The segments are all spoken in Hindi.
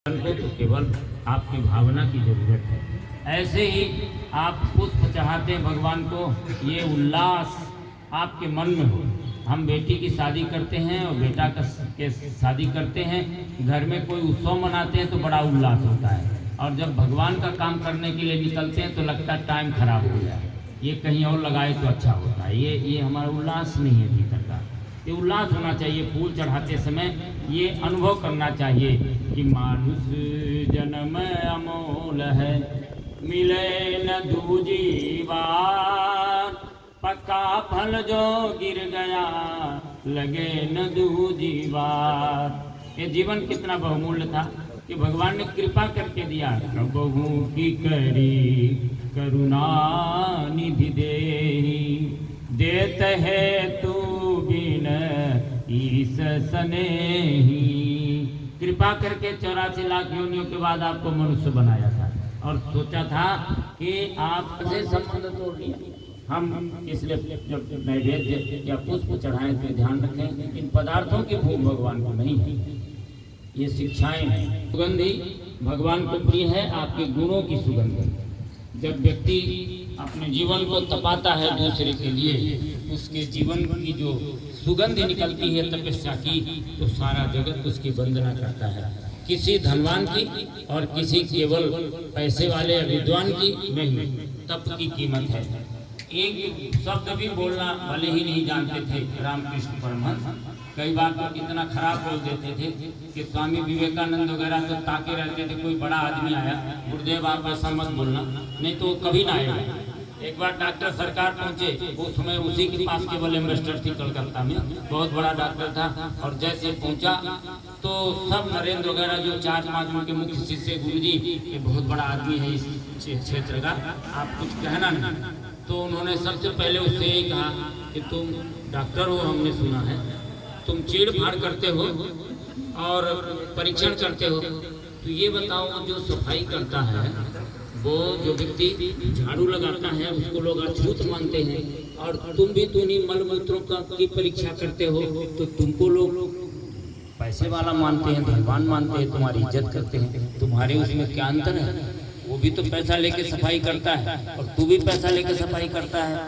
को तो केवल आपकी भावना की जरूरत है। ऐसे ही आप पुष्प चढ़ाते हैं भगवान को, ये उल्लास आपके मन में हो। हम बेटी की शादी करते हैं और बेटा के शादी करते हैं, घर में कोई उत्सव मनाते हैं तो बड़ा उल्लास होता है, और जब भगवान का काम करने के लिए निकलते हैं तो लगता है टाइम खराब हो गया, ये कहीं और लगाए तो अच्छा होता है। ये हमारा उल्लास नहीं है भीतर का। ये उल्लास होना चाहिए। फूल चढ़ाते समय ये अनुभव करना चाहिए कि मानुष जन्म अमोल है, मिले न दूजी बार, पक्का फल जो गिर गया लगे न दूजी बार। ये जीवन कितना बहुमूल्य था कि भगवान ने कृपा करके दिया। प्रभु की करी करुणा निधि देत है तू बिन ईस स्नेही। कृपा करके 84 लाख योनियों के बाद आपको मनुष्य बनाया था और सोचा था कि आपसे संबंध तोड़ लिया। हम इसलिए जब नैवेद्य या पुष्प चढ़ाएं तो ध्यान रखें इन पदार्थों की भूख भगवान को नहीं है, ये शिक्षाएं हैं। सुगंधी भगवान को प्रिय है, आपके गुणों की सुगंध। जब व्यक्ति अपने जीवन को तपाता है दूसरे के लिए, उसके जीवन की जो सुगंध निकलती है तपस्या की, तो सारा जगत उसकी वंदना करता है। किसी धनवान की और किसी केवल पैसे वाले या विद्वान की नहीं, तप की कीमत है। एक शब्द भी बोलना भले ही नहीं जानते थे रामकृष्ण परमहंस, कई बार तो कितना खराब बोल देते थे कि स्वामी विवेकानंद वगैरह तो ताके रहते थे, कोई बड़ा आदमी आया, गुरुदेव आप ऐसा मत बोलना, नहीं तो कभी ना आएगा। एक बार डॉक्टर सरकार पहुंचे, उस समय उसी के पास केवल एम्बेसडर थी कलकत्ता में, बहुत बड़ा डॉक्टर था, और जैसे पहुंचा तो सब नरेंद्र वगैरह जो 4-5 उनके मुख्य शिष्य, गुरुजी ये बहुत बड़ा आदमी है इस क्षेत्र का, आप कुछ कहना नहीं। तो उन्होंने सबसे पहले उससे यही कहा कि तुम डॉक्टर हो, हमने सुना है, तुम चीड़ फाड़ करते हो और परीक्षण करते हो, तो ये बताओ जो सफाई करता है, वो जो व्यक्ति झाड़ू लगाता है उसको लोग अछूत मानते हैं, और तुम भी तो नहीं मलमूत्रों की परीक्षा करते हो तो तुमको लोग पैसे वाला मानते हैं, धनवान मानते हैं, तुम्हारी इज्जत करते हैं। तुम्हारे उसमें क्या अंतर है? वो भी तो पैसा लेके सफाई करता है और तू भी पैसा लेके सफाई करता है।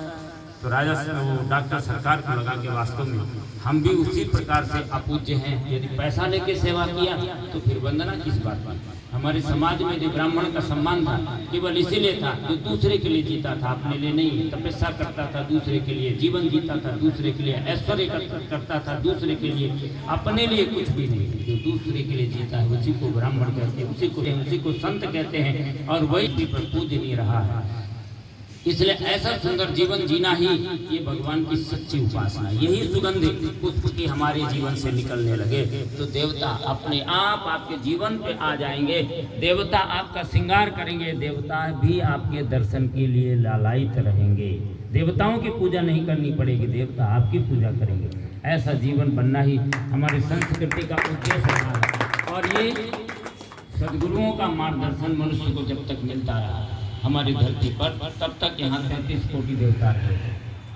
तो राजा वो डॉक्टर सरकार को लगा के वास्तव में हम भी उसी प्रकार से अपूज्य हैं। यदि पैसा लेके सेवा किया तो फिर वंदना किस बात की? हमारे समाज में जो ब्राह्मण का सम्मान था केवल इसीलिए था जो दूसरे के लिए जीता था, अपने लिए नहीं। तपस्या करता था दूसरे के लिए, जीवन जीता था दूसरे के लिए, ऐश्वर्य करता था दूसरे के लिए, अपने लिए कुछ भी नहीं। जो दूसरे के लिए जीता है उसी को ब्राह्मण कहते हैं, उसी को संत कहते हैं, और वही पूज्य नहीं रहा है। इसलिए ऐसा सुंदर जीवन जीना ही ये भगवान की सच्ची उपासना। यही सुगंध पुष्प की हमारे जीवन से निकलने लगे तो देवता अपने आप आपके जीवन पे आ जाएंगे, देवता आपका श्रृंगार करेंगे, देवता भी आपके दर्शन के लिए लालायित रहेंगे। देवताओं की पूजा नहीं करनी पड़ेगी, देवता आपकी पूजा करेंगे। ऐसा जीवन बनना ही हमारी संस्कृति का उद्देश्य है। और ये सद्गुरुओं का मार्गदर्शन मनुष्य को जब तक मिलता रहा हमारी धरती पर, तब तक यहाँ 33 कोटि देवता रहे।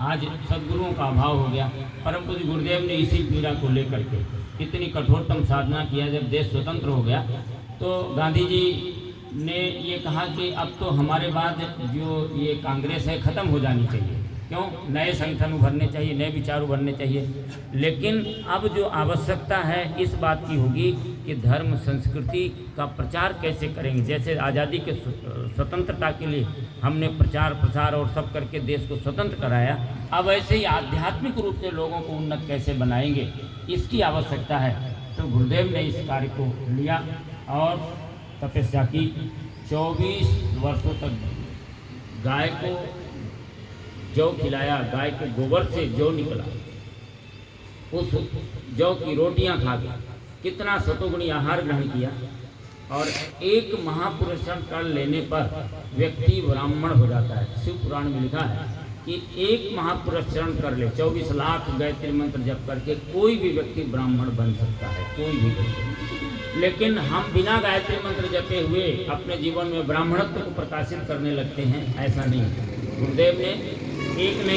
आज सद्गुरुओं का अभाव हो गया। परम पूज्य गुरुदेव ने इसी पीड़ा को लेकर के इतनी कठोरतम साधना किया। जब देश स्वतंत्र हो गया तो गांधी जी ने ये कहा कि अब तो हमारे बाद जो ये कांग्रेस है ख़त्म हो जानी चाहिए। क्यों? नए संगठन उभरने चाहिए, नए विचार उभरने चाहिए। लेकिन अब जो आवश्यकता है इस बात की होगी कि धर्म संस्कृति का प्रचार कैसे करेंगे। जैसे आज़ादी के स्वतंत्रता के लिए हमने प्रचार प्रसार और सब करके देश को स्वतंत्र कराया, अब ऐसे ही आध्यात्मिक रूप से लोगों को उन्नत कैसे बनाएंगे, इसकी आवश्यकता है। तो गुरुदेव ने इस कार्य को लिया और तपस्या की। 24 वर्षों तक गाय को जौ खिलाया, गाय के गोबर से जौ निकला, उस जौ की रोटियां खा के कितना सतोगुणी आहार ग्रहण किया। और एक महापुरुषण कर लेने पर व्यक्ति ब्राह्मण हो जाता है। शिव पुराण में लिखा है कि एक महापुरुषण कर ले, 24 लाख गायत्री मंत्र जप करके कोई भी व्यक्ति ब्राह्मण बन सकता है, कोई भी व्यक्ति। लेकिन हम बिना गायत्री मंत्र जपे हुए अपने जीवन में ब्राह्मणत्व को प्रकाशित करने लगते हैं, ऐसा नहीं। गुरुदेव ने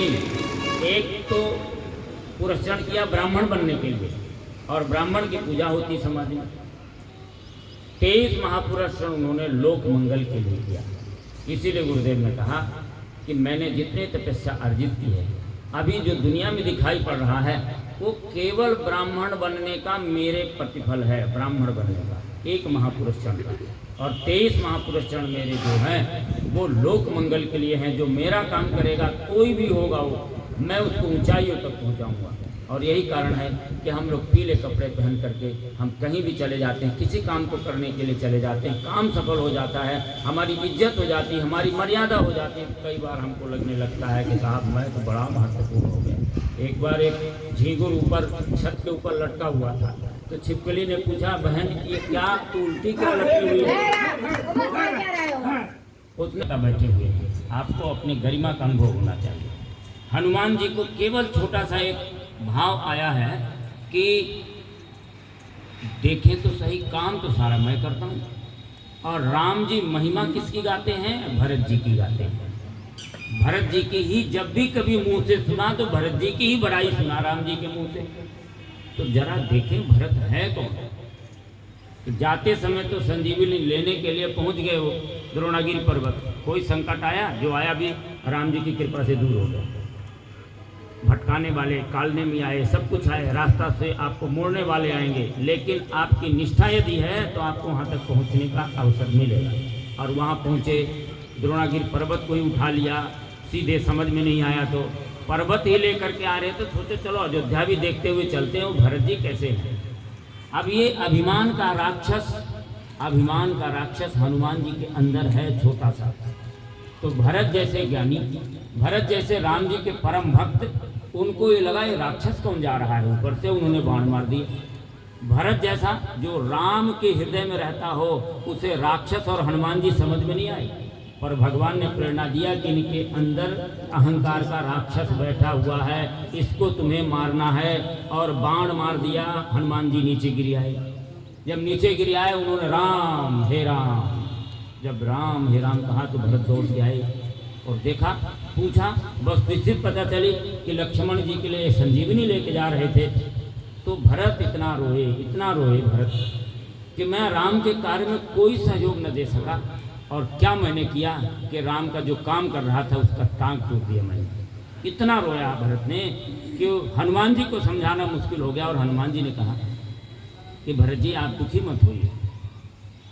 एक तो पुरस्कार किया ब्राह्मण बनने के लिए, और ब्राह्मण की पूजा होती समाज में। 23 महापुरुष उन्होंने लोक मंगल के लिए किया। इसीलिए गुरुदेव ने कहा कि मैंने जितने तपस्या अर्जित की है, अभी जो दुनिया में दिखाई पड़ रहा है वो केवल ब्राह्मण बनने का मेरे प्रतिफल है, ब्राह्मण बनने का, एक महापुरुष चरण का। और 23 महापुरुष चरण मेरे जो हैं वो लोक मंगल के लिए हैं। जो मेरा काम करेगा, कोई भी होगा वो, मैं उसको ऊंचाइयों तक पहुंचाऊंगा। और यही कारण है कि हम लोग पीले कपड़े पहन करके हम कहीं भी चले जाते हैं, किसी काम को करने के लिए चले जाते हैं, काम सफल हो जाता है, हमारी इज्जत हो जाती है, हमारी मर्यादा हो जाती है। कई बार हमको लगने लगता है कि साहब मैं तो बड़ा महत्वपूर्ण हो गया। एक बार एक झींगुर ऊपर छत के ऊपर लटका हुआ था, तो छिपकली ने पूछा, बहन ये क्या तू उल्टी क्या लटकी हुई है? उसने बैठे हुए हैं, आपको अपनी गरिमा का अनुभव होना चाहिए। हनुमान जी को केवल छोटा सा एक भाव आया है कि देखें तो सही, काम तो सारा मैं करता हूँ। और राम जी महिमा किसकी गाते हैं? भरत जी की गाते हैं। भरत जी की ही जब भी कभी मुंह से सुना तो भरत जी की ही बड़ाई सुना राम जी के मुंह से। तो जरा देखें भरत है कौन? तो जाते समय तो संजीवनी लेने के लिए पहुंच गए वो द्रोणागिरी पर्वत। कोई संकट आया, जो आया भी राम जी की कृपा से दूर हो गया। भटकाने वाले कालने में आए, सब कुछ आए, रास्ता से आपको मोड़ने वाले आएंगे, लेकिन आपकी निष्ठा यदि है तो आपको वहाँ तक पहुँचने का अवसर मिलेगा। और वहाँ पहुँचे, द्रोणागिरी पर्वत को ही उठा लिया, सीधे समझ में नहीं आया तो पर्वत ही लेकर के आ रहे तो सोचे चलो अयोध्या भी देखते हुए चलते हैं, वो भरत जी कैसे हैं। अब ये अभिमान का राक्षस हनुमान जी के अंदर है, छोटा सा। तो भरत जैसे ज्ञानी, भरत जैसे राम जी के परम भक्त, उनको ये लगा ये राक्षस कौन जा रहा है ऊपर से, उन्होंने बाण मार दिया। भरत जैसा जो राम के हृदय में रहता हो, उसे राक्षस और हनुमान जी समझ में नहीं आई। पर भगवान ने प्रेरणा दिया कि इनके अंदर अहंकार का राक्षस बैठा हुआ है, इसको तुम्हें मारना है। और बाण मार दिया, हनुमान जी नीचे गिर आए। जब नीचे गिर आए उन्होंने राम हे राम, जब राम हे राम कहा तो भरत दौड़ के आए और देखा, पूछा, बस निश्चित पता चली कि लक्ष्मण जी के लिए संजीवनी लेके जा रहे थे। तो भरत इतना रोए भरत कि मैं राम के कार्य में कोई सहयोग न दे सका। और क्या मैंने किया कि राम का जो काम कर रहा था उसका टांग तोड़ दिया मैंने। इतना रोया भरत ने कि हनुमान जी को समझाना मुश्किल हो गया। और हनुमान जी ने कहा कि भरत जी आप दुखी मत होइए,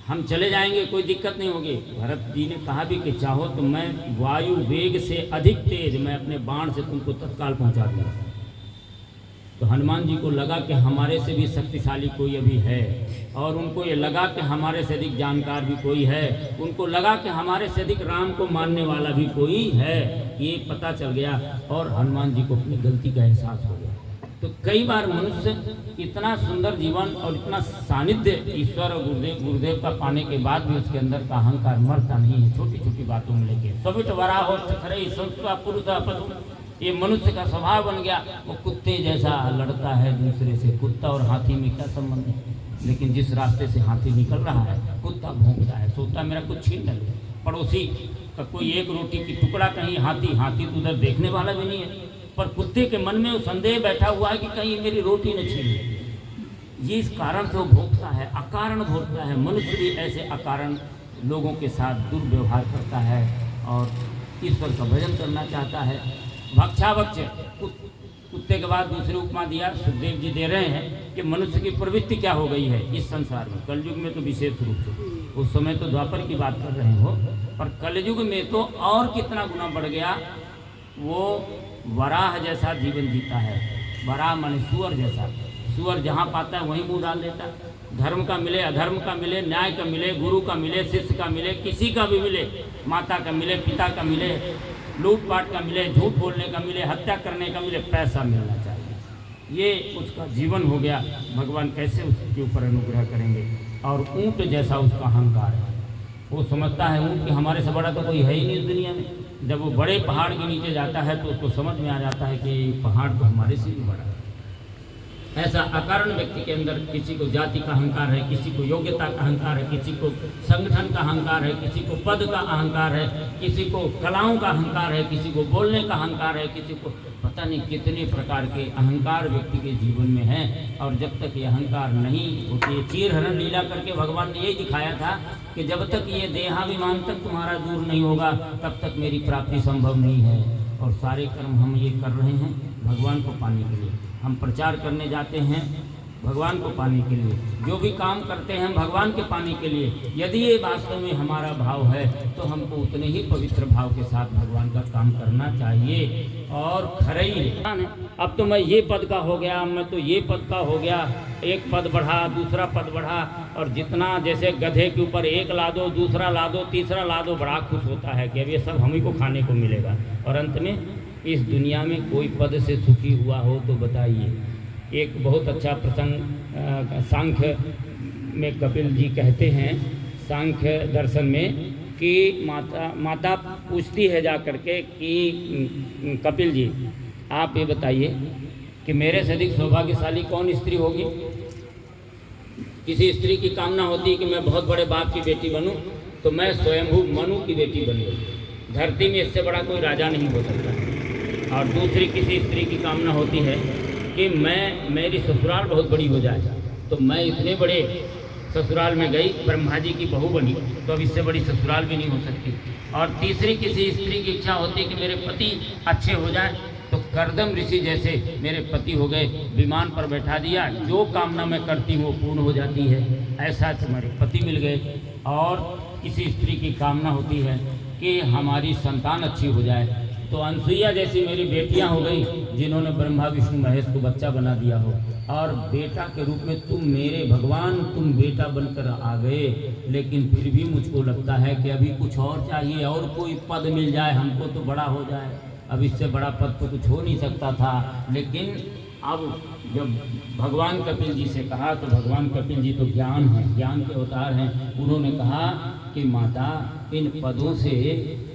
हम चले जाएंगे, कोई दिक्कत नहीं होगी। भरत जी ने कहा भी कि चाहो तो मैं वायु वेग से अधिक तेज मैं अपने बाण से तुमको तत्काल पहुंचा दूंगा। तो हनुमान जी को लगा कि हमारे से भी शक्तिशाली कोई अभी है, और उनको ये लगा कि हमारे से अधिक जानकार भी कोई है, उनको लगा कि हमारे से अधिक राम को मानने वाला भी कोई है, ये पता चल गया। और हनुमान जी को अपनी गलती का एहसास हो गया। तो कई बार मनुष्य इतना सुंदर जीवन और इतना सानिध्य ईश्वर और गुरुदेव का पाने के बाद भी उसके अंदर का अहंकार मरता नहीं है, छोटी छोटी बातों में लेके सविट वरा हो खरे संस्कृत पुरुष पशु, ये मनुष्य का स्वभाव बन गया। वो कुत्ते जैसा लड़ता है दूसरे से। कुत्ता और हाथी में क्या संबंध है? लेकिन जिस रास्ते से हाथी निकल रहा है, कुत्ता भौंकता है, सोचता मेरा कुछ छीन न ले। पड़ोसी का कोई एक रोटी की टुकड़ा कहीं हाथी तो उधर देखने वाला भी नहीं है, पर कुत्ते के मन में वो संदेह बैठा हुआ है कि कहीं मेरी रोटी न छीन ले। ये इस कारण से वो भोगता है, अकारण भोगता है। मनुष्य भी ऐसे अकारण लोगों के साथ दुर्व्यवहार करता है और ईश्वर का भजन करना चाहता है। भक्षाभक्ष कुत्ते के बाद दूसरी उपमा दिया सुखदेव जी दे रहे हैं कि मनुष्य की प्रवृत्ति क्या हो गई है इस संसार में। कलयुग में तो विशेष रूप से, उस समय तो द्वापर की बात कर रहे हो, पर कलयुग में तो और कितना गुना बढ़ गया। वो वराह जैसा जीवन जीता है। वराह माने सुअर जैसा। सुअर जहाँ पाता है वहीं मुँह डाल देता है। धर्म का मिले, अधर्म का मिले, न्याय का मिले, गुरु का मिले, शिष्य का मिले, किसी का भी मिले, माता का मिले, पिता का मिले, लूटपाट का मिले, झूठ बोलने का मिले, हत्या करने का मिले, पैसा मिलना चाहिए। ये उसका जीवन हो गया। भगवान कैसे उसके ऊपर अनुग्रह करेंगे। और ऊँट जैसा उसका अहंकार है। वो समझता है ऊँट कि हमारे से बड़ा तो कोई है ही नहीं इस दुनिया में। जब वो बड़े पहाड़ के नीचे जाता है तो उसको समझ में आ जाता है कि पहाड़ तो हमारे से भी बड़ा है। ऐसा अकारण व्यक्ति के अंदर किसी को जाति का अहंकार है, किसी को योग्यता का अहंकार है, किसी को संगठन का अहंकार है, किसी को पद का अहंकार है, किसी को कलाओं का अहंकार है, किसी को बोलने का अहंकार है, किसी को पता नहीं कितने प्रकार के अहंकार व्यक्ति के जीवन में है। और जब तक ये अहंकार नहीं होती, चीरहरण लीला करके भगवान ने यही दिखाया था कि जब तक ये देहाभिमान तक तुम्हारा दूर नहीं होगा तब तक मेरी प्राप्ति संभव नहीं है। और सारे कर्म हम ये कर रहे हैं भगवान को पाने के लिए। हम प्रचार करने जाते हैं भगवान को पाने के लिए, जो भी काम करते हैं भगवान के पाने के लिए। यदि ये वास्तव में हमारा भाव है तो हमको उतने ही पवित्र भाव के साथ भगवान का काम करना चाहिए। और खरई है, अब तो मैं ये पद का हो गया, मैं तो ये पद का हो गया, एक पद बढ़ा दूसरा पद बढ़ा, और जितना जैसे गधे के ऊपर एक ला दो, दूसरा ला दो, तीसरा ला दो, बड़ा खुश होता है कि अब ये सब हम ही को खाने को मिलेगा। और अंत में इस दुनिया में कोई पद से सुखी हुआ हो तो बताइए। एक बहुत अच्छा प्रसंग सांख्य में कपिल जी कहते हैं, सांख्य दर्शन में, कि माता पूछती है जा करके कि कपिल जी आप ये बताइए कि मेरे से अधिक सौभाग्यशाली कौन स्त्री होगी। किसी स्त्री की कामना होती है कि मैं बहुत बड़े बाप की बेटी बनूं, तो मैं स्वयंभू मनु की बेटी बन गई। धरती में इससे बड़ा कोई राजा नहीं हो सकता। और दूसरी किसी स्त्री की कामना होती है कि मेरी ससुराल बहुत बड़ी हो जाए, तो मैं इतने बड़े ससुराल में गई, ब्रह्मा जी की बहू बनी, तो अब इससे बड़ी ससुराल भी नहीं हो सकती। और तीसरी किसी स्त्री की इच्छा होती है कि मेरे पति अच्छे हो जाए, तो करदम ऋषि जैसे मेरे पति हो गए, विमान पर बैठा दिया, जो कामना मैं करती हूँ वो पूर्ण हो जाती है, ऐसा तुम्हारे पति मिल गए। और किसी स्त्री की कामना होती है कि हमारी संतान अच्छी हो जाए, तो अनसुईया जैसी मेरी बेटियां हो गई जिन्होंने ब्रह्मा विष्णु महेश को बच्चा बना दिया हो। और बेटा के रूप में तुम मेरे भगवान, तुम बेटा बनकर आ गए, लेकिन फिर भी मुझको लगता है कि अभी कुछ और चाहिए, और कोई पद मिल जाए हमको तो बड़ा हो जाए। अब इससे बड़ा पद तो कुछ हो नहीं सकता था। लेकिन अब जब भगवान कपिल जी से कहा, तो भगवान कपिल जी तो ज्ञान है, ज्ञान के अवतार हैं। उन्होंने कहा कि माता, इन पदों से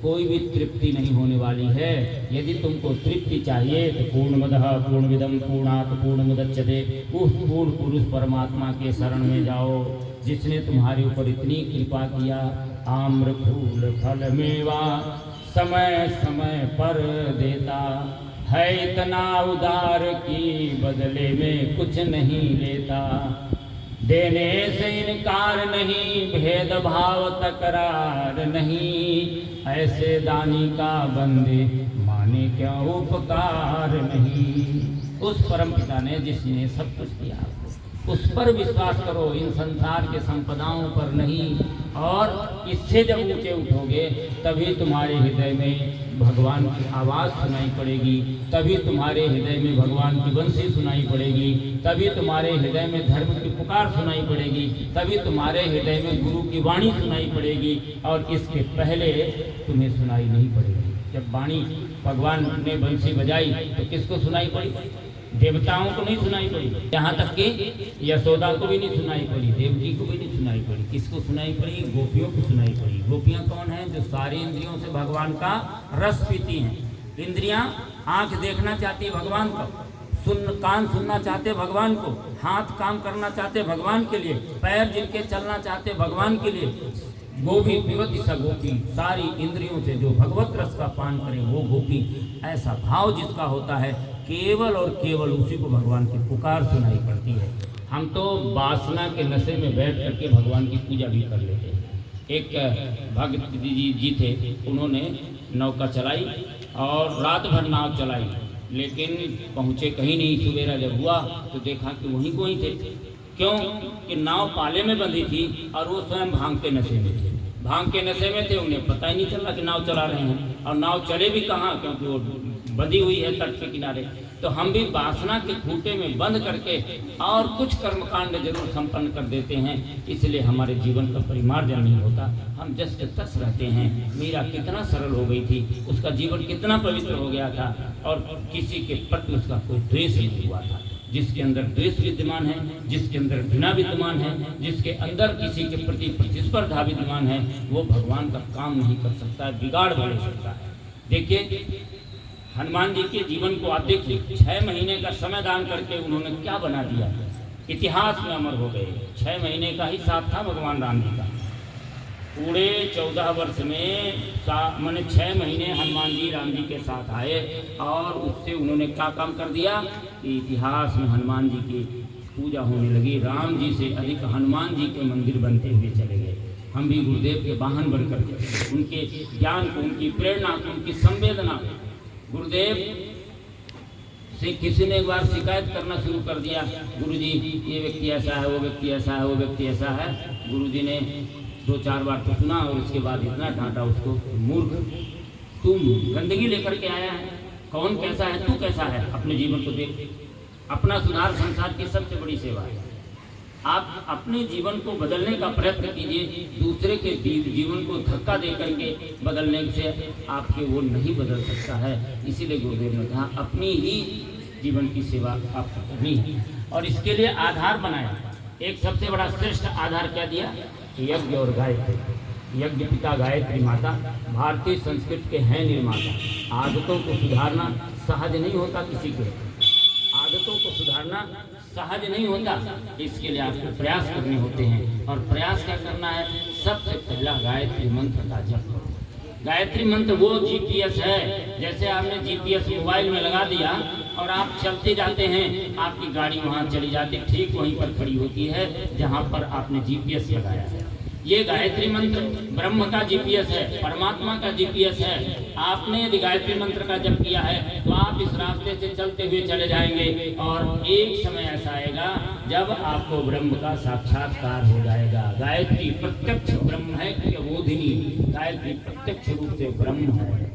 कोई भी तृप्ति नहीं होने वाली है। यदि तुमको तृप्ति चाहिए तो पूर्णमदः पूर्णमिदं पूर्णात् पूर्णमुदच्यते, उस पूर्ण पुरुष परमात्मा के शरण में जाओ, जिसने तुम्हारे ऊपर इतनी कृपा किया। आम्र फूल फल मेवा समय समय पर देता है, इतना उदार की बदले में कुछ नहीं लेता। देने से इनकार नहीं, भेदभाव तकरार नहीं, ऐसे दानी का बंदे माने क्या उपकार नहीं। उस परम पिता ने जिसने सब कुछ दिया उस पर विश्वास करो, इन संसार के संपदाओं पर नहीं। और इससे जब ऊंचे उठोगे तभी तुम्हारे हृदय में भगवान की आवाज़ सुनाई पड़ेगी, तभी तुम्हारे हृदय में भगवान की बंसी सुनाई पड़ेगी, तभी तुम्हारे हृदय में धर्म की पुकार सुनाई पड़ेगी, तभी तुम्हारे हृदय में गुरु की वाणी सुनाई पड़ेगी। और इसके पहले तुम्हें सुनाई नहीं पड़ेगी। जब वाणी भगवान ने बंसी बजाई तो किसको सुनाई पड़ी? देवताओं को नहीं सुनाई पड़ी, यहाँ तक कि यशोदा को भी नहीं सुनाई पड़ी, देवकी को भी नहीं सुनाई पड़ी। किसको सुनाई पड़ी? गोपियों को सुनाई पड़ी। गोपियाँ कौन हैं? जो सारी इंद्रियों से भगवान का रस पीती हैं। इंद्रियाँ, आँख देखना चाहती है भगवान को, कान सुनना चाहते भगवान को, हाथ काम करना चाहते भगवान के लिए, पैर जिनके चलना चाहते भगवान के लिए। गोपी पिबति स गोपी, सारी इंद्रियों से जो भगवत रस का पान करे वो गोपी। ऐसा भाव जिसका होता है, केवल और केवल उसी को भगवान की पुकार सुनाई पड़ती है। हम तो वासना के नशे में बैठ करके भगवान की पूजा भी कर लेते हैं। एक भक्त जी थे, उन्होंने नौका चलाई और रात भर नाव चलाई, लेकिन पहुँचे कहीं नहीं। सवेरा जब हुआ तो देखा कि वहीं को ही थे। क्यों? कि नाव पाले में बंधी थी और वो स्वयं भांग के नशे में थे। भांग के नशे में थे, उन्हें पता ही नहीं चला कि नाव चला रहे हैं। और नाव चले भी कहाँ, क्योंकि वो बंधी हुई है तट के किनारे। तो हम भी वासना के खूंटे में बंद करके और कुछ कर्मकांड जरूर संपन्न कर देते हैं, इसलिए हमारे जीवन का परिमार्जन नहीं होता। हम जस्ट तस रहते हैं। मीरा कितना सरल हो गई थी, उसका जीवन कितना पवित्र हो गया था, और किसी के प्रति उसका कोई द्वेष नहीं हुआ था। जिसके अंदर द्वेष विद्यमान है, जिसके अंदर घृणा विद्यमान है, जिसके अंदर किसी के प्रति प्रतिस्पर्धा विद्यमान है, वो भगवान का काम नहीं कर सकता, बिगाड़ बना सकता है। देखिए हनुमान जी के जीवन को आप देखिए, 6 महीने का समय दान करके उन्होंने क्या बना दिया, इतिहास में अमर हो गए। 6 महीने का ही साथ था भगवान राम जी का। पूरे 14 वर्ष में मैंने 6 महीने हनुमान जी राम जी के साथ आए और उससे उन्होंने क्या काम कर दिया कि इतिहास में हनुमान जी की पूजा होने लगी। राम जी से अधिक हनुमान जी के मंदिर बनते हुए चले गए। हम भी गुरुदेव के वाहन बनकर के उनके ज्ञान को, उनकी प्रेरणा को, उनकी संवेदना को, गुरुदेव से किसी ने एक बार शिकायत करना शुरू कर दिया, गुरुजी ये व्यक्ति ऐसा है, वो व्यक्ति ऐसा है, वो व्यक्ति ऐसा है। गुरुजी ने 2-4 बार तो सुना और उसके बाद इतना डांटा उसको, मूर्ख, तुम गंदगी लेकर के आया है, कौन कैसा है, तू कैसा है, अपने जीवन को देख। अपना सुधार संसार की सबसे बड़ी सेवा है। आप अपने जीवन को बदलने का प्रयत्न कीजिए, दूसरे के जीवन को धक्का दे करके बदलने से आपके वो नहीं बदल सकता है। इसीलिए गुरुदेव ने कहा अपनी ही जीवन की सेवा आपको करनी है और इसके लिए आधार बनाया। एक सबसे बड़ा श्रेष्ठ आधार क्या दिया? यज्ञ और गायत्री। यज्ञ पिता, गायत्री माता, भारतीय संस्कृति के हैं निर्माता। आदतों को सुधारना सहज नहीं होता, किसी के आदतों को सुधारना सहज नहीं होता, इसके लिए आपको प्रयास करने होते हैं। और प्रयास क्या करना है? सबसे पहला गायत्री मंत्र का जप करो। गायत्री मंत्र वो जीपीएस है, जैसे आपने जीपीएस मोबाइल में लगा दिया और आप चलते जाते हैं, आपकी गाड़ी वहाँ चली जाती, ठीक वहीं पर खड़ी होती है जहाँ पर आपने जीपीएस लगाया है। ये गायत्री मंत्र ब्रह्म का जीपीएस है, परमात्मा का जीपीएस है। आपने यदि गायत्री मंत्र का जप किया है तो आप इस रास्ते से चलते हुए चले जाएंगे और एक समय ऐसा आएगा जब आपको ब्रह्म का साक्षात्कार हो जाएगा। गायत्री प्रत्यक्ष ब्रह्म है कि बोधिनी, गायत्री प्रत्यक्ष रूप से ब्रह्म है,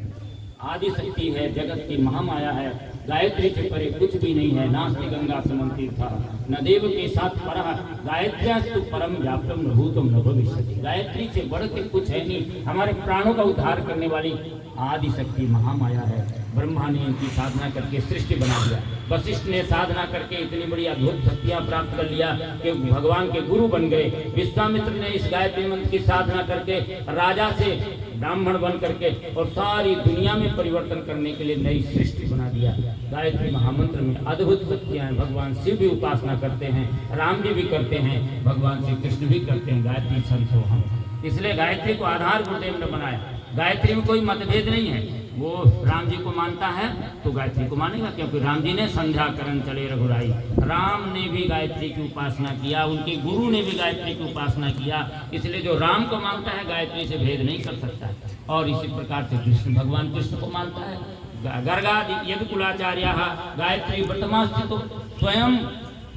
आदि शक्ति है, जगत की महामाया है। गायत्री से परे कुछ भी नहीं है। नास्ति गंगा समम तीर्था न देव के साथ परः, गायत्र्यास्तु परम व्याप्तम न भूतम न भविष्यति। गायत्री से बढ़ के कुछ है नहीं। हमारे प्राणों का उद्धार करने वाली आदि शक्ति महामाया है। ब्रह्मा ने इनकी साधना करके सृष्टि बना दिया। वशिष्ठ ने साधना करके इतनी बड़ी अद्भुत शक्तियां प्राप्त कर लिया कि भगवान के गुरु बन गए। विश्वामित्र ने इस गायत्री मंत्र की साधना करके राजा से ब्राह्मण बन करके और सारी दुनिया में परिवर्तन करने के लिए नई सृष्टि बना दिया। गायत्री महामंत्र में अद्भुत शक्तियां हैं। भगवान शिव भी उपासना करते हैं, राम जी भी करते हैं, भगवान श्री कृष्ण भी करते हैं। गायत्री संसोहम, इसलिए गायत्री को आधार गुरुदेव ने बनाया। गायत्री में कोई मतभेद नहीं है। वो राम जी को मानता है तो गायत्री को मानेगा, क्योंकि राम जी ने संध्या करण चले रघुराई। राम ने भी गायत्री की उपासना किया, उनके गुरु ने भी गायत्री की उपासना किया। इसलिए जो राम को मानता है गायत्री से भेद नहीं कर सकता। और इसी प्रकार से कृष्ण, भगवान कृष्ण को मानता है। गर्गादि यज्ञ कुलाचार्य गायत्री वर्तमास्थितो, स्वयं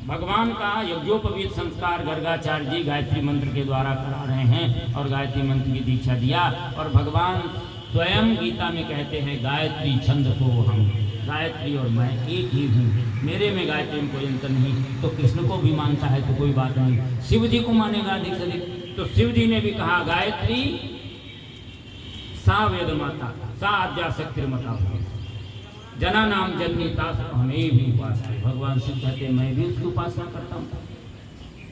भगवान का यज्ञोपवीत संस्कार गर्गाचार्य जी गायत्री मंत्र के द्वारा करा रहे हैं और गायत्री मंत्र की दीक्षा दिया। और भगवान स्वयं गीता में कहते हैं गायत्री छंदसोहम, गायत्री और मैं एक ही हूँ, मेरे में गायत्री में कोई अंतर नहीं। तो कृष्ण को भी मानता है तो कोई बात नहीं। शिव जी को मानेगा अधिक से अधिक, तो शिव जी ने भी कहा गायत्री सा वेद माता सा आद्या शक्तिर्मता जना नाम जननीता हमें भी उपासना। भगवान शिव कहते हैं मैं भी उसकी उपासना करता हूँ।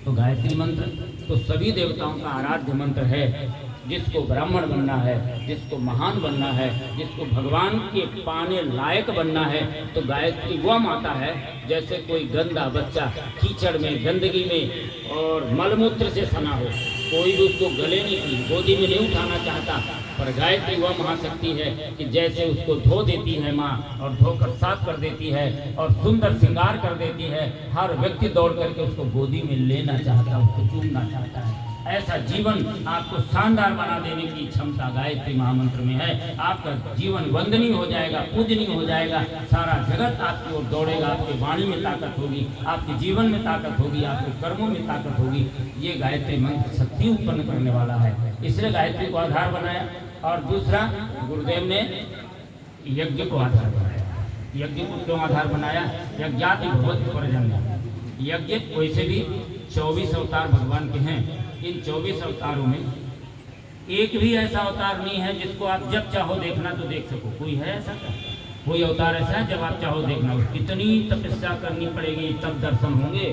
तो गायत्री मंत्र तो सभी देवताओं का आराध्य मंत्र है। जिसको ब्राह्मण बनना है, जिसको महान बनना है, जिसको भगवान के पाने लायक बनना है, तो गायत्री वह माता है जैसे कोई गंदा बच्चा कीचड़ में, गंदगी में और मलमूत्र से सना हो, कोई भी उसको गले नहीं, गोदी में नहीं उठाना चाहता। पर गायत्री वह महाशक्ति है कि जैसे उसको धो देती है माँ और धोकर साफ कर देती है और सुंदर श्रृंगार कर देती है, हर व्यक्ति दौड़ करके उसको गोदी में लेना चाहता है, उसको चूमना चाहता है। ऐसा जीवन आपको शानदार बना देने की क्षमता गायत्री महामंत्र में है। आपका जीवन वंदनीय हो जाएगा, पूजनीय हो जाएगा। सारा जगत आपकी ओर दौड़ेगा। आपकी वाणी में ताकत होगी, आपके जीवन में ताकत होगी, आपके कर्मों में ताकत होगी। ये गायत्री मंत्र शक्ति उत्पन्न करने वाला है, इसलिए गायत्री को आधार बनाया। और दूसरा, गुरुदेव ने यज्ञ को आधार बनाया। यज्ञ को क्यों आधार बनाया? यज्ञाति भगवत परजन्य। यज्ञ वैसे भी 24 अवतार भगवान के हैं। इन 24 अवतारों में एक भी ऐसा अवतार नहीं है जिसको आप जब चाहो देखना तो देख सको। कोई है ऐसा? कोई अवतार ऐसा है जब आप चाहो देखना? कितनी तपस्या करनी पड़ेगी तब दर्शन होंगे।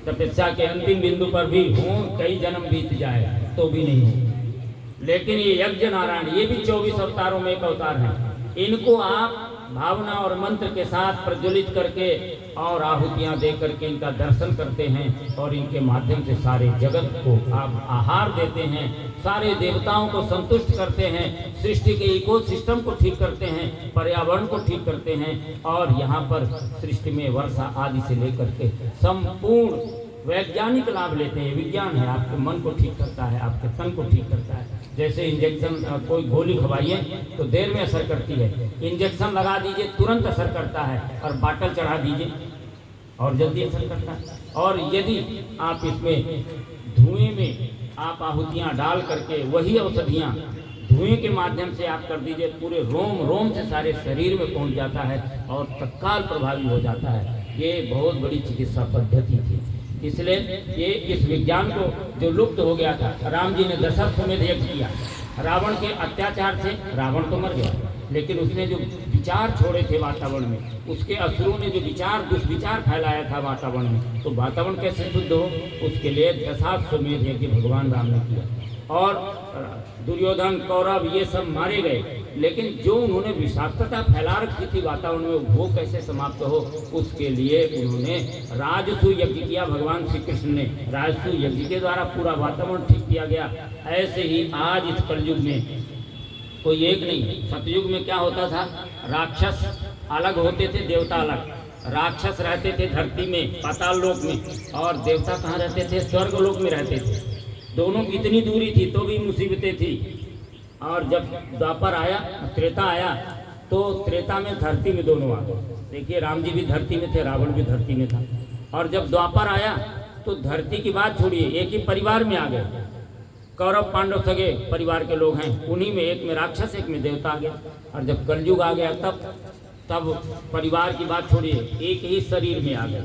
तपस्या के अंतिम बिंदु पर भी हो, कई जन्म बीत जाए तो भी नहीं हो। लेकिन ये यज्ञ नारायण, ये भी 24 अवतारों में एक अवतार है। इनको आप भावना और मंत्र के साथ प्रज्वलित करके और आहुतियाँ दे करके इनका दर्शन करते हैं और इनके माध्यम से सारे जगत को आप आहार देते हैं, सारे देवताओं को संतुष्ट करते हैं, सृष्टि के इकोसिस्टम को ठीक करते हैं, पर्यावरण को ठीक करते हैं और यहाँ पर सृष्टि में वर्षा आदि से लेकर के संपूर्ण वैज्ञानिक लाभ लेते हैं। विज्ञान है, आपके मन को ठीक करता है, आपके तन को ठीक करता है। जैसे इंजेक्शन, कोई गोली खवाइए तो देर में असर करती है, इंजेक्शन लगा दीजिए तुरंत असर करता है, और बाटल चढ़ा दीजिए और जल्दी असर करता है। और यदि आप इसमें धुएं में आप आहुतियाँ डाल करके वही औषधियाँ धुएं के माध्यम से आप कर दीजिए, पूरे रोम रोम से सारे शरीर में पहुँच जाता है और तत्काल प्रभावी हो जाता है। ये बहुत बड़ी चिकित्सा पद्धति थी। इसलिए ये इस विज्ञान को जो लुप्त हो गया था, राम जी ने दशाश्वमेध यज्ञ किया। रावण के अत्याचार से रावण तो मर गया, लेकिन उसने जो विचार छोड़े थे वातावरण में, उसके असुरों ने जो दुष्विचार फैलाया था वातावरण में, तो वातावरण कैसे शुद्ध हो, उसके लिए दशाश्वमेध यज्ञ भगवान राम ने किया। और दुर्योधन, कौरव ये सब मारे गए, लेकिन जो उन्होंने विषाक्तता फैला रखी थी वातावरण में, वो कैसे समाप्त हो, उसके लिए उन्होंने राजसू यज्ञ किया। भगवान श्री कृष्ण ने राजसू यज्ञ के द्वारा पूरा वातावरण ठीक किया गया। ऐसे ही आज इस कलयुग में कोई एक नहीं। सतयुग में क्या होता था, राक्षस अलग होते थे, देवता अलग। राक्षस रहते थे धरती में, पाताल लोक में, और देवता कहाँ रहते थे, स्वर्ग लोक में रहते थे। दोनों की इतनी दूरी थी तो भी मुसीबतें थी। और जब द्वापर आया, त्रेता आया, तो त्रेता में धरती में दोनों आ गए। देखिए, राम जी भी धरती में थे, रावण भी धरती में था। और जब द्वापर आया तो धरती की बात छोड़िए, एक ही परिवार में आ गए। कौरव पांडव सगे परिवार के लोग हैं, उन्हीं में एक में राक्षस एक में देवता आ गया। और जब कलयुग आ गया तब परिवार की बात छोड़िए, एक ही शरीर में आ गए।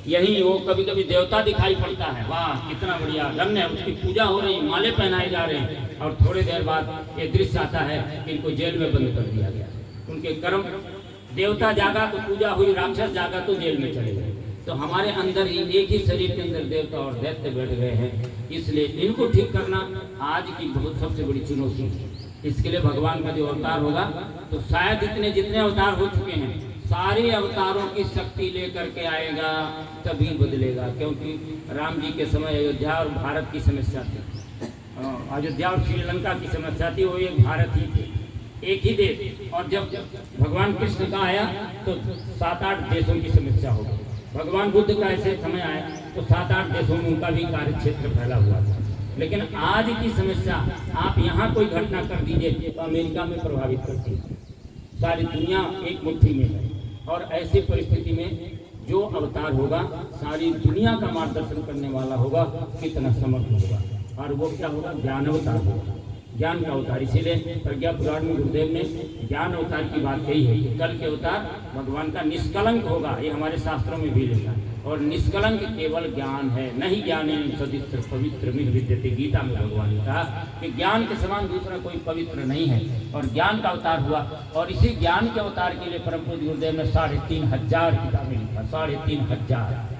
यही वो कभी कभी देवता दिखाई पड़ता है, वाह कितना बढ़िया धन्य है, उसकी पूजा हो रही, माले पहनाए जा रहे हैं, और थोड़ी देर बाद ये दृश्य आता है कि इनको जेल में बंद कर दिया गया। उनके कर्म, देवता जागा तो पूजा हुई, राक्षस जागा तो जेल में चले गए। तो हमारे अंदर ही एक ही शरीर के अंदर देवता और दैत्य बैठ गए हैं। इसलिए इनको ठीक करना आज की बहुत सबसे बड़ी चुनौती है। इसके लिए भगवान का जो अवतार होगा, तो शायद इतने जितने अवतार हो चुके हैं, सारे अवतारों की शक्ति लेकर के आएगा, तभी बदलेगा। क्योंकि राम जी के समय अयोध्या और भारत की समस्या थी, अयोध्या और श्रीलंका की समस्या थी, वो एक भारत ही थे, एक ही देश। और जब भगवान कृष्ण का आया तो 7-8 देशों की समस्या हो गई। भगवान बुद्ध का ऐसे समय आया तो 7-8 देशों में उनका भी कार्य क्षेत्र फैला हुआ था। लेकिन आज की समस्या, आप यहाँ कोई घटना कर दीजिए तो अमेरिका में प्रभावित करती है, सारी दुनिया एक मुट्ठी में है। और ऐसी परिस्थिति में जो अवतार होगा, सारी दुनिया का मार्गदर्शन करने वाला होगा, कितना समर्थ होगा। और वो क्या होगा, ज्ञान अवतार होगा, ज्ञान का अवतार। इसीलिए प्रज्ञा पुराण में गुरुदेव ने ज्ञान अवतार की बात कही है कि कल के अवतार भगवान का निष्कलंक होगा। ये हमारे शास्त्रों में भी लिखा है। और निष्कलंक केवल ज्ञान है, नहीं ज्ञाने सदृश पवित्र मिह विद्यते। गीता में भगवान ने कहा कि ज्ञान के समान दूसरा कोई पवित्र नहीं है, और ज्ञान का अवतार हुआ। और इसी ज्ञान के अवतार के लिए परम पूज्य गुरुदेव ने 3,500 किताबें लिखा, 3,500।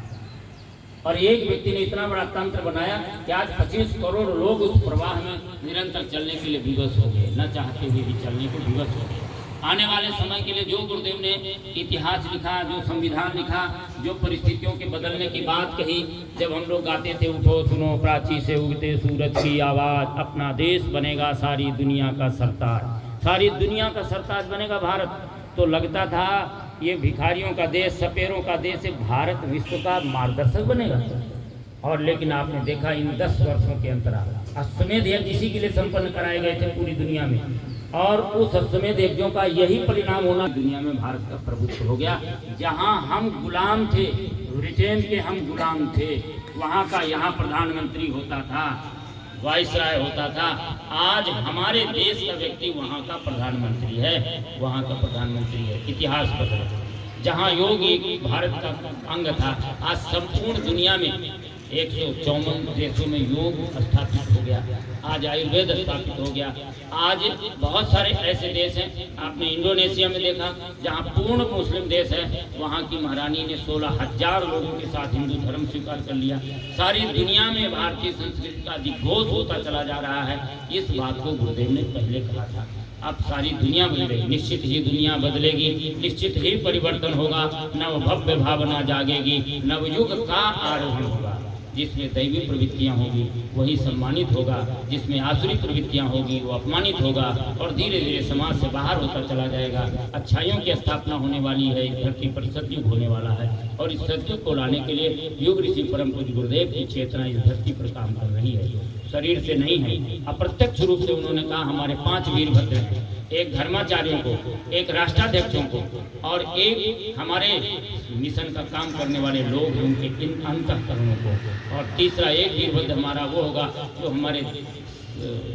और एक व्यक्ति ने इतना बड़ा तंत्र बनाया कि आज 25 करोड़ लोग उस प्रवाह में निरंतर चलने के लिए विवश हो गए, न चाहते हुए भी चलने को विवश हो गए। आने वाले समय के लिए जो गुरुदेव ने इतिहास लिखा, जो संविधान लिखा, जो परिस्थितियों के बदलने की बात कही, जब हम लोग गाते थे, उठो सुनो प्राची से उगते सूरज की आवाज़, अपना देश बनेगा सारी दुनिया का सरताज, सारी दुनिया का सरताज बनेगा भारत, तो लगता था ये भिखारियों का देश, सपेरों का देश है, भारत विश्व का मार्गदर्शक बनेगा। और लेकिन आपने देखा इन 10 वर्षों के अंतराल अश्वमेध यज्ञ इसी के लिए संपन्न कराए गए थे पूरी दुनिया में। और उस अश्वमेध यज्ञों का यही परिणाम होना, दुनिया में भारत का प्रभुत्व हो गया। जहां हम गुलाम थे, ब्रिटेन के हम गुलाम थे, वहां का यहाँ प्रधानमंत्री होता था, वाइसराय होता था। आज हमारे देश का व्यक्ति वहाँ का प्रधानमंत्री है, वहाँ का प्रधानमंत्री है। इतिहास बदला। जहाँ योग एक भारत का अंग था, आज संपूर्ण दुनिया में 154 देशों में योग स्थापित हो गया। आज आयुर्वेद स्थापित हो गया। आज बहुत सारे ऐसे देश हैं, आपने इंडोनेशिया में देखा जहाँ पूर्ण मुस्लिम देश है, वहाँ की महारानी ने 16,000 लोगों के साथ हिंदू धर्म स्वीकार कर लिया। सारी दुनिया में भारतीय संस्कृति का अधिघोष होता चला जा रहा है। इस बात को गुरुदेव ने पहले कहा था अब सारी दुनिया बदलेगी, निश्चित ही दुनिया बदलेगी, निश्चित ही परिवर्तन होगा, नव भव्य भावना जागेगी, नवयुग का आरोहण होगा। जिसमें दैवी प्रवृत्तियां होगी वही सम्मानित होगा, जिसमें आसुरी प्रवृत्तियां होगी वो अपमानित होगा, और धीरे धीरे समाज से बाहर होता चला जाएगा। अच्छाइयों की स्थापना होने वाली है, इस धरती पर सतयुग होने वाला है, और इस सतयुग को लाने के लिए युग ऋषि परम पूज्य गुरुदेव की चेतना इस धरती पर काम कर रही है, शरीर से नहीं है। अप्रत्यक्ष रूप से उन्होंने कहा हमारे 5 वीरभद्र हैं, एक धर्माचार्यों को, एक राष्ट्राध्यक्षों को, और एक हमारे मिशन का काम करने वाले लोग हैं उनके इन अंतःकरणों को, और तीसरा एक वीरभद्र हमारा वो होगा जो हमारे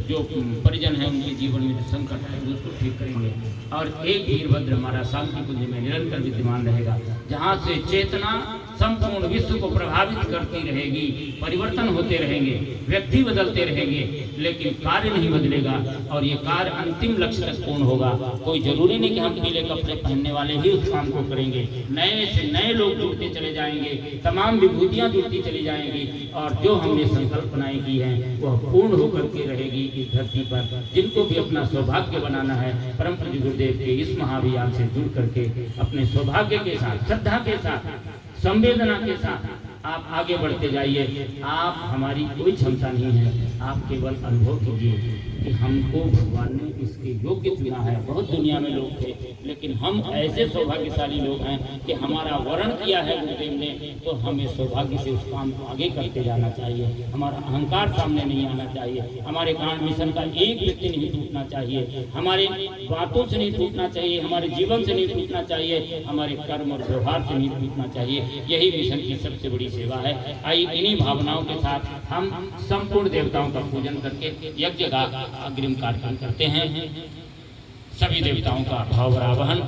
जो परिजन हैं उनके जीवन में जो संकट है उसको ठीक करेंगे, और एक वीरभद्र हमारा शांति कुंज में निरंतर विद्यमान रहेगा, जहाँ से चेतना संपूर्ण विश्व को प्रभावित करती रहेगी, परिवर्तन होते रहेंगे, व्यक्ति बदलते रहेंगे, लेकिन कार्य नहीं बदलेगा, और ये कार्य अंतिम लक्ष्य तक पूर्ण होगा। कोई जरूरी नहीं कि हम पीले कपड़े पहनने वाले ही उस काम को करेंगे, नए से नए लोग जुड़ते चले जाएंगे, तमाम विभूतियां जुड़ती चली जाएंगी, और जो हमने संकल्पनाएं की हैं वह पूर्ण होकर के रहेगी इस धरती पर। जिनको भी अपना सौभाग्य बनाना है, परम पूज्य गुरुदेव के इस महाअभियान से जुड़ करके अपने सौभाग्य के साथ, श्रद्धा के साथ, संवेदना के साथ आप आगे बढ़ते जाइए। आप हमारी कोई क्षमता नहीं है, आप केवल अनुभव कीजिए कि हमको भगवान ने इसके योग्य चुना है। बहुत दुनिया में लोग थे, लेकिन हम ऐसे सौभाग्यशाली लोग हैं कि हमारा वर्ण किया है गुरुदेव ने, तो हमें सौभाग्य से उस काम को आगे करते जाना चाहिए। हमारा अहंकार सामने नहीं आना चाहिए, हमारे गांव मिशन का एक व्यक्ति नहीं टूटना चाहिए, हमारे बातों से नहीं टूटना चाहिए, हमारे जीवन से नहीं टूटना चाहिए, हमारे कर्म और व्यवहार से नहीं टूटना चाहिए। यही मिशन की सबसे बड़ी सेवा है। आइए इन्हीं भावनाओं के साथ हम संपूर्ण देवताओं का पूजन करके यज्ञ का अग्रिम कार्यक्रम करते हैं। सभी देवताओं का भाव आवाहन